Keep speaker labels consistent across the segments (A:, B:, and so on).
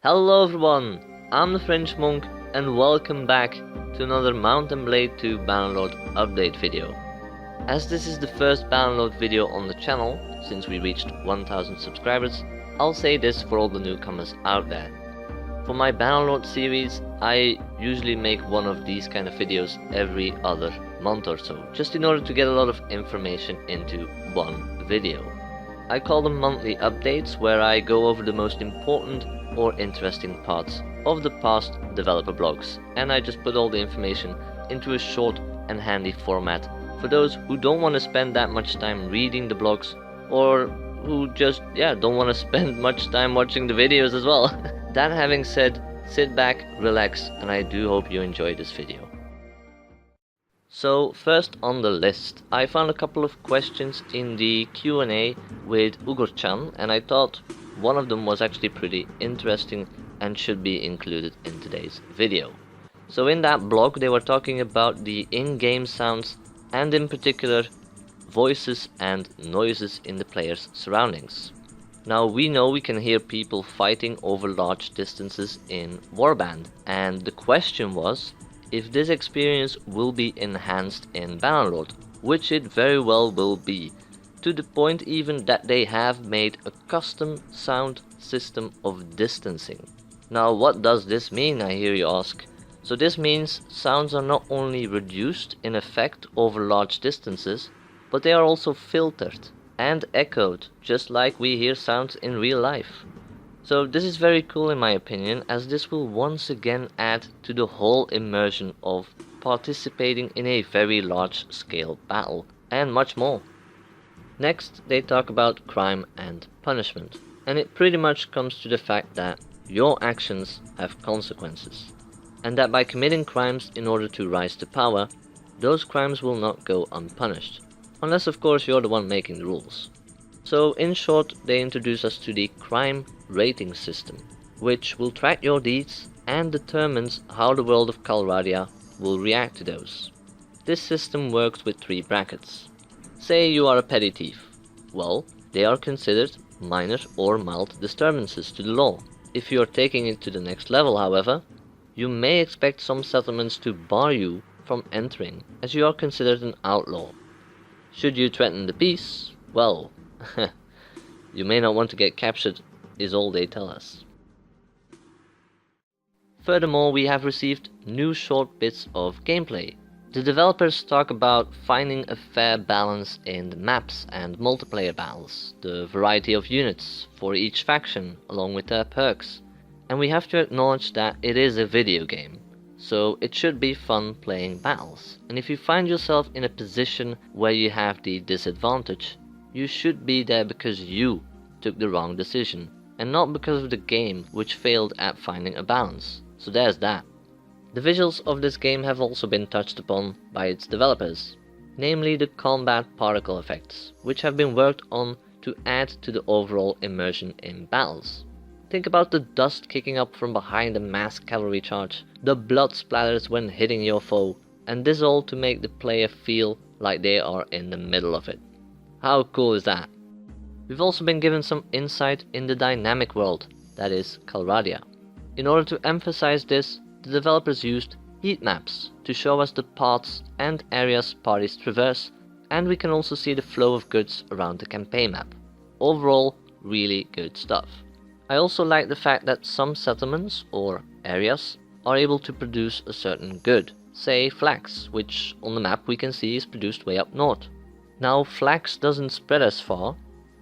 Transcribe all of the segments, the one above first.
A: Hello everyone, I'm the French Monk and welcome back to another Mount and Blade 2 Bannerlord update video. As this is the first Bannerlord video on the channel since we reached 1000 subscribers, I'll say this for all the newcomers out there. For my Bannerlord series, I usually make one of these kind of videos every other month or so, just in order to get a lot of information into one video. I call them monthly updates, where I go over the most important or interesting parts of the past developer blogs, and I just put all the information into a short and handy format for those who don't want to spend that much time reading the blogs, or who just don't want to spend much time watching the videos as well. That having said, sit back, relax, and I do hope you enjoy this video. So first on the list, I found a couple of questions in the Q&A with Ugor-chan, and I thought one of them was actually pretty interesting and should be included in today's video. So in that blog they were talking about the in-game sounds, and in particular voices and noises in the player's surroundings. Now we know we can hear people fighting over large distances in Warband, and the question was if this experience will be enhanced in Bannerlord, which it very well will be, to the point even that they have made a custom sound system of distancing. Now what does this mean, I hear you ask? So this means sounds are not only reduced in effect over large distances, but they are also filtered and echoed, just like we hear sounds in real life. So this is very cool in my opinion, as this will once again add to the whole immersion of participating in a very large scale battle, and much more. Next they talk about crime and punishment, and it pretty much comes to the fact that your actions have consequences, and that by committing crimes in order to rise to power, those crimes will not go unpunished, unless of course you're the one making the rules. So in short, they introduce us to the crime rating system, which will track your deeds and determines how the world of Calradia will react to those. This system works with 3 brackets. Say you are a petty thief. Well, they are considered minor or mild disturbances to the law. If you are taking it to the next level, however, you may expect some settlements to bar you from entering, as you are considered an outlaw. Should you threaten the peace, well, you may not want to get captured, is all they tell us. Furthermore, we have received new short bits of gameplay. The developers talk about finding a fair balance in the maps and multiplayer battles, the variety of units for each faction along with their perks, and we have to acknowledge that it is a video game, so it should be fun playing battles, and if you find yourself in a position where you have the disadvantage, you should be there because you took the wrong decision, and not because of the game which failed at finding a balance. So there's that. The visuals of this game have also been touched upon by its developers, namely the combat particle effects, which have been worked on to add to the overall immersion in battles. Think about the dust kicking up from behind a mass cavalry charge, the blood splatters when hitting your foe, and this all to make the player feel like they are in the middle of it. How cool is that? We've also been given some insight in the dynamic world, that is Calradia. In order to emphasize this, the developers used heat maps to show us the paths and areas parties traverse, and we can also see the flow of goods around the campaign map. Overall, really good stuff. I also like the fact that some settlements or areas are able to produce a certain good, say flax, which on the map we can see is produced way up north. Now flax doesn't spread as far,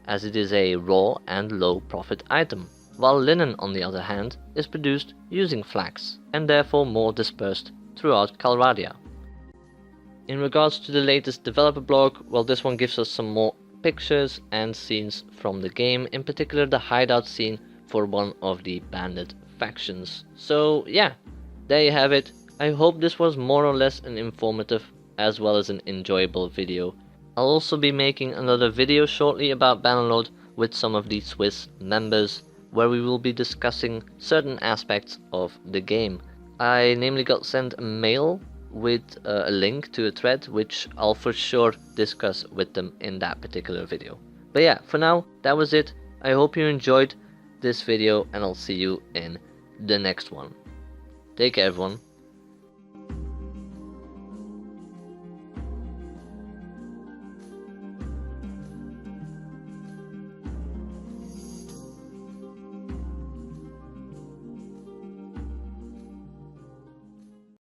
A: as it is a raw and low profit item, while linen on the other hand is produced using flax, and therefore more dispersed throughout Calradia. In regards to the latest developer blog, well, this one gives us some more pictures and scenes from the game, in particular the hideout scene for one of the bandit factions. So yeah, there you have it. I hope this was more or less an informative as well as an enjoyable video. I'll also be making another video shortly about Bannerlord with some of the Swiss members, where we will be discussing certain aspects of the game. I namely got sent a mail with a link to a thread, which I'll for sure discuss with them in that particular video. But yeah, for now, that was it. I hope you enjoyed. this video, and I'll see you in the next one. Take care, everyone.